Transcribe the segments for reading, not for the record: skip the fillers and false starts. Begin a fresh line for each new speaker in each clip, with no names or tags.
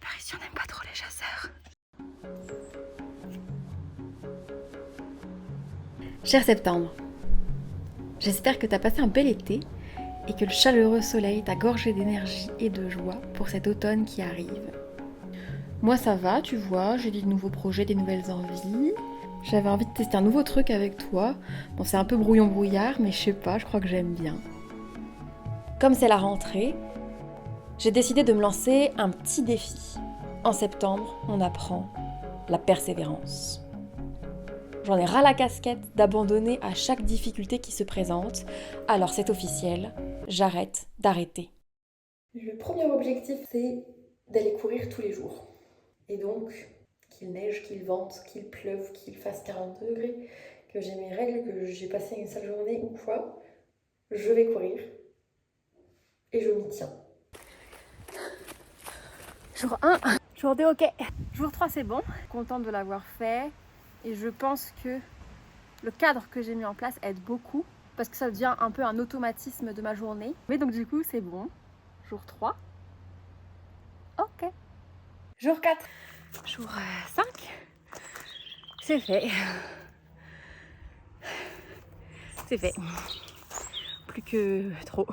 Par ici, on n'aime pas trop les chasseurs. Cher septembre, j'espère que tu as passé un bel été et que le chaleureux soleil t'a gorgé d'énergie et de joie pour cet automne qui arrive. Moi ça va, tu vois, j'ai des nouveaux projets, des nouvelles envies. J'avais envie de tester un nouveau truc avec toi. Bon, c'est un peu brouillon-brouillard, mais je sais pas, je crois que j'aime bien. Comme c'est la rentrée, j'ai décidé de me lancer un petit défi. En septembre, on apprend la persévérance. J'en ai ras la casquette d'abandonner à chaque difficulté qui se présente. Alors c'est officiel, j'arrête d'arrêter. Le premier objectif, c'est d'aller courir tous les jours. Et donc, qu'il neige, qu'il vente, qu'il pleuve, qu'il fasse 40 degrés, que j'ai mes règles, que j'ai passé une sale journée ou quoi, je vais courir. Et je m'y tiens. Jour 1, jour 2, ok. Jour 3, c'est bon. Contente de l'avoir fait. Et je pense que le cadre que j'ai mis en place aide beaucoup. Parce que ça devient un peu un automatisme de ma journée. Mais donc du coup, c'est bon. Jour 3. Ok. Jour 4. Jour 5. C'est fait. C'est fait. Plus que trop.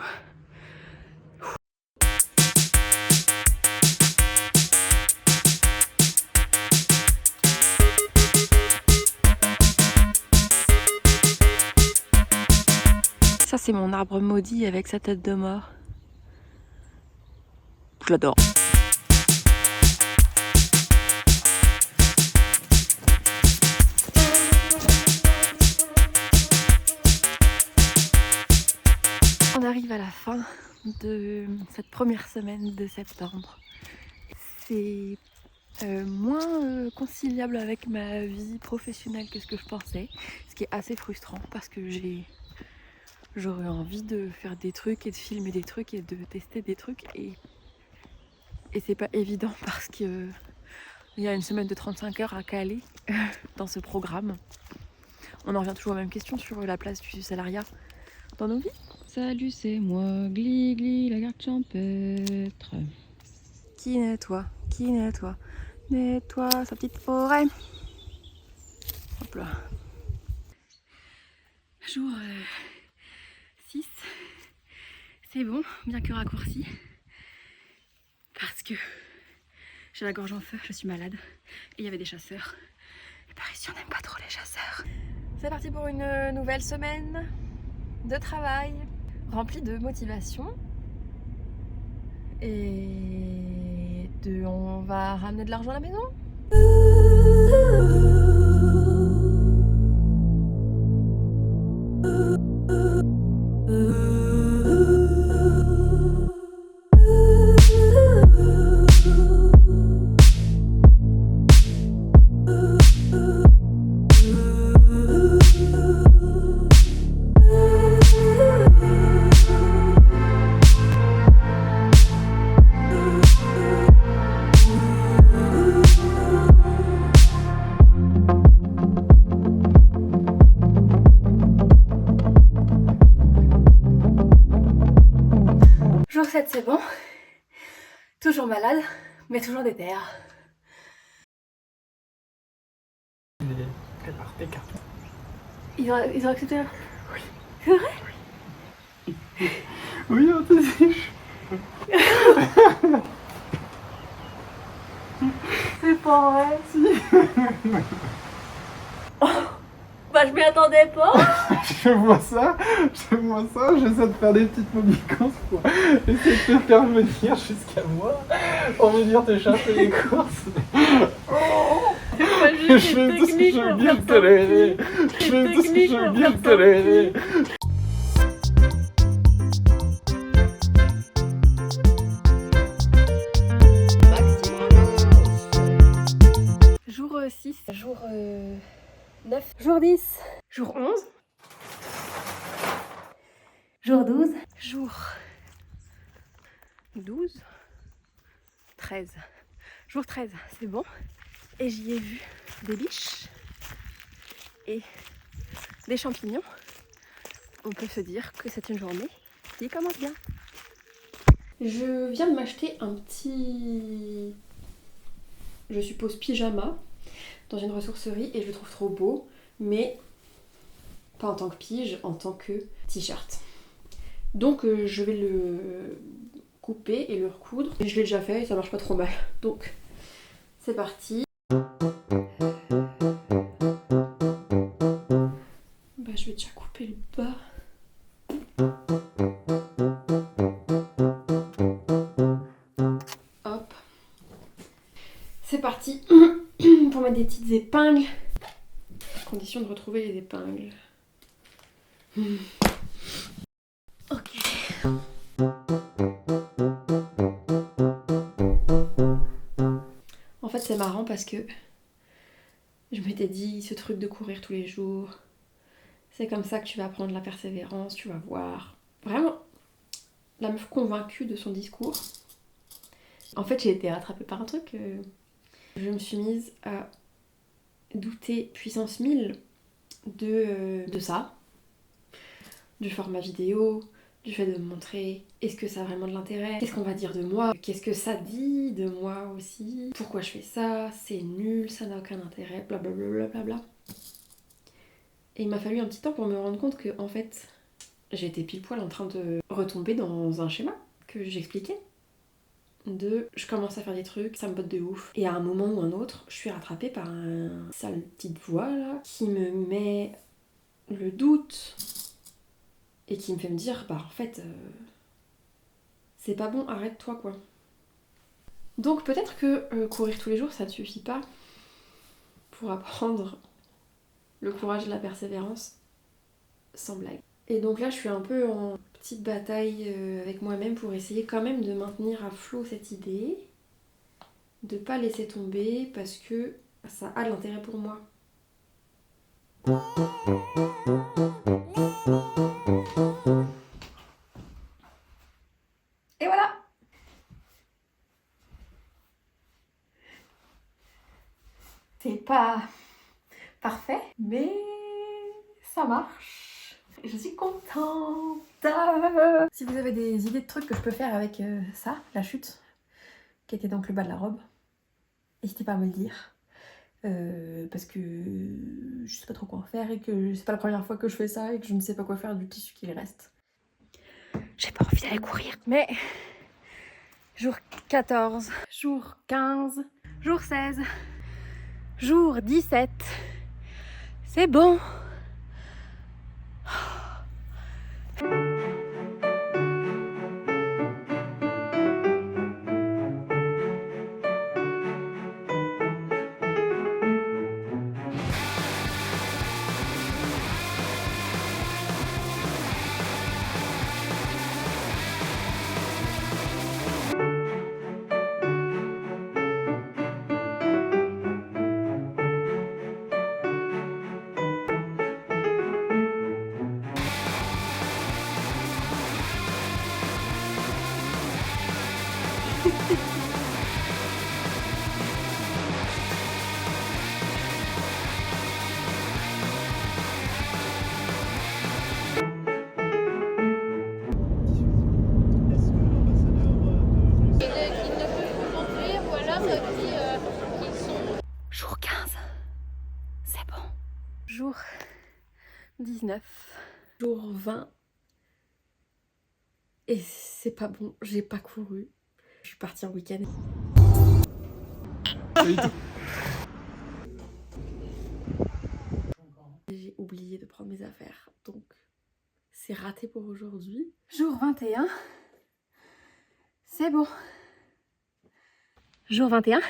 Ça, c'est mon arbre maudit avec sa tête de mort. Je l'adore. On arrive à la fin de cette première semaine de septembre. C'est moins conciliable avec ma vie professionnelle que ce que je pensais, ce qui est assez frustrant parce que j'aurais envie de faire des trucs et de filmer des trucs et de tester des trucs et c'est pas évident parce que il y a une semaine de 35 heures à caler dans ce programme. On en revient toujours aux mêmes questions sur la place du salariat dans nos vies.
Salut, c'est moi, Gli, la garde champêtre.
Qui nettoie nettoie sa petite forêt. Hop là. Jour 6. C'est bon, bien que raccourci. Parce que j'ai la gorge en feu, je suis malade. Et il y avait des chasseurs. Et par ici, on n'aime pas trop les chasseurs. C'est parti pour une nouvelle semaine de travail, remplie de motivation. Et on va ramener de l'argent à la maison. Jour 7, c'est bon. Toujours malade, mais toujours déter.
Prépare tes cartons.
Ils ont accepté.
Oui.
C'est vrai?
Oui, on te dit.
C'est pas vrai. Si. Oh, bah je m'y attendais pas.
Je vois ça, j'essaie de faire des petites mobicances pour essayer de te faire venir jusqu'à moi, pour me dire de chercher les courses.
C'est pas
Je
juste
fais
une
tout ce que
technique
je
pour
veux bien
faire
tolérer.
sortir.
Je fais tout ce que
Technique
je veux
pour
bien
faire
tolérer.
Jour 6, jour 9, jour 10, jour 11, jour 12, jour 12, 13. Jour 13, c'est bon. Et j'y ai vu des biches et des champignons. On peut se dire que c'est une journée qui commence bien. Je viens de m'acheter un petit je suppose pyjama, dans une ressourcerie et je le trouve trop beau, mais pas en tant que pige, en tant que t-shirt. Donc je vais le couper et le recoudre. Et je l'ai déjà fait et ça marche pas trop mal. Donc c'est parti. Bah, je vais déjà couper le bas. Hop. C'est parti pour mettre des petites épingles. Condition de retrouver les épingles. Ok. En fait, c'est marrant parce que je m'étais dit, ce truc de courir tous les jours, c'est comme ça que tu vas apprendre la persévérance, tu vas voir. Vraiment, la meuf convaincue de son discours. En fait, j'ai été rattrapée par un truc. Je me suis mise à douter puissance 1000 de ça, du format vidéo, du fait de me montrer est-ce que ça a vraiment de l'intérêt, qu'est-ce qu'on va dire de moi, qu'est-ce que ça dit de moi aussi, pourquoi je fais ça, c'est nul, ça n'a aucun intérêt, blablabla. Bla. Et il m'a fallu un petit temps pour me rendre compte que en fait j'étais pile poil en train de retomber dans un schéma que j'expliquais. Je commence à faire des trucs, ça me botte de ouf. Et à un moment ou un autre, je suis rattrapée par un sale petite voix là qui me met le doute et qui me fait me dire bah en fait c'est pas bon, arrête-toi quoi. Donc peut-être que courir tous les jours ça ne suffit pas pour apprendre le courage et la persévérance, sans blague. Et donc là je suis un peu en petite bataille avec moi-même pour essayer quand même de maintenir à flot cette idée, de pas laisser tomber parce que ça a de l'intérêt pour moi. Et voilà! C'est pas parfait, mais ça marche. Je suis contente. Si vous avez des idées de trucs que je peux faire avec ça, la chute, qui était donc le bas de la robe, n'hésitez pas à me le dire. Parce que je sais pas trop quoi en faire et que c'est pas la première fois que je fais ça et que je ne sais pas quoi faire du tissu qu'il reste. J'ai pas envie d'aller courir, mais jour 14, jour 15, jour 16, jour 17, c'est bon. Jour 15, c'est bon. Jour 19, jour 20. Et c'est pas bon, j'ai pas couru. Je suis partie en week-end. J'ai oublié de prendre mes affaires, donc c'est raté pour aujourd'hui. Jour 21, c'est bon. Jour 21.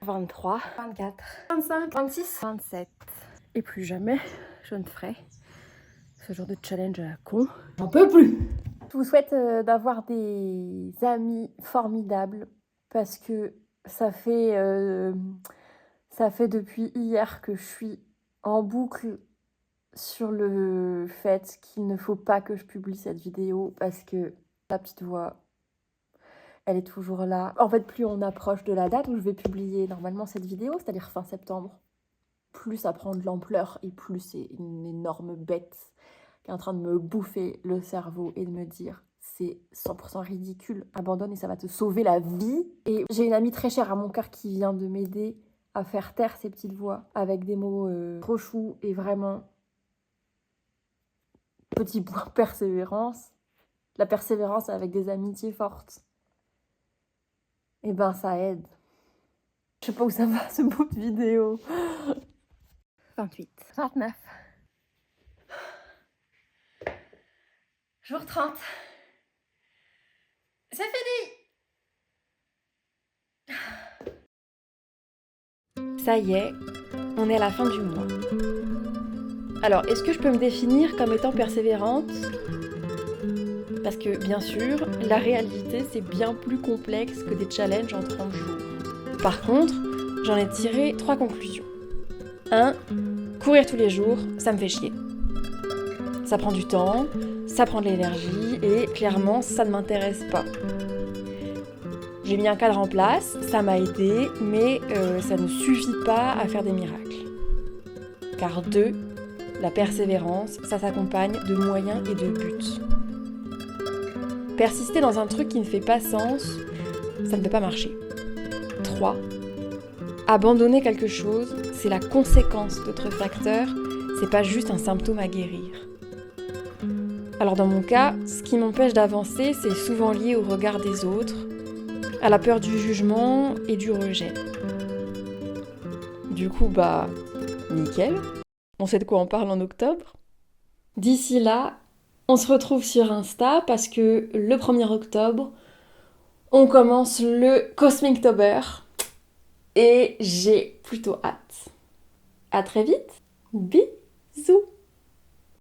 23, 24, 25, 26, 27. Et plus jamais je ne ferai ce genre de challenge à la con. J'en peux plus. Je vous souhaite d'avoir des amis formidables parce que ça fait depuis hier que je suis en boucle sur le fait qu'il ne faut pas que je publie cette vidéo parce que la petite voix, elle est toujours là. En fait, plus on approche de la date où je vais publier normalement cette vidéo, c'est-à-dire fin septembre, plus ça prend de l'ampleur et plus c'est une énorme bête qui est en train de me bouffer le cerveau et de me dire c'est 100% ridicule. Abandonne et ça va te sauver la vie. Et j'ai une amie très chère à mon cœur qui vient de m'aider à faire taire ces petites voix avec des mots trop choux et vraiment petit point persévérance. La persévérance avec des amitiés fortes. Et ben ça aide. Je sais pas où ça va ce bout de vidéo. 28. 29. Jour 30. C'est fini! Ça y est, on est à la fin du mois. Alors, est-ce que je peux me définir comme étant persévérante ? Parce que, bien sûr, la réalité, c'est bien plus complexe que des challenges en 30 jours. Par contre, j'en ai tiré 3 conclusions. 1. Courir tous les jours, ça me fait chier. Ça prend du temps, ça prend de l'énergie et clairement, ça ne m'intéresse pas. J'ai mis un cadre en place, ça m'a aidé, mais ça ne suffit pas à faire des miracles. Car 2. La persévérance, ça s'accompagne de moyens et de buts. Persister dans un truc qui ne fait pas sens, ça ne peut pas marcher. 3. Abandonner quelque chose, c'est la conséquence d'autres facteurs, c'est pas juste un symptôme à guérir. Alors dans mon cas, ce qui m'empêche d'avancer, c'est souvent lié au regard des autres, à la peur du jugement et du rejet. Du coup, nickel. On sait de quoi on parle en octobre. D'ici là, on se retrouve sur Insta parce que le 1er octobre, on commence le Cosmic-tober et j'ai plutôt hâte. À très vite. Bisous.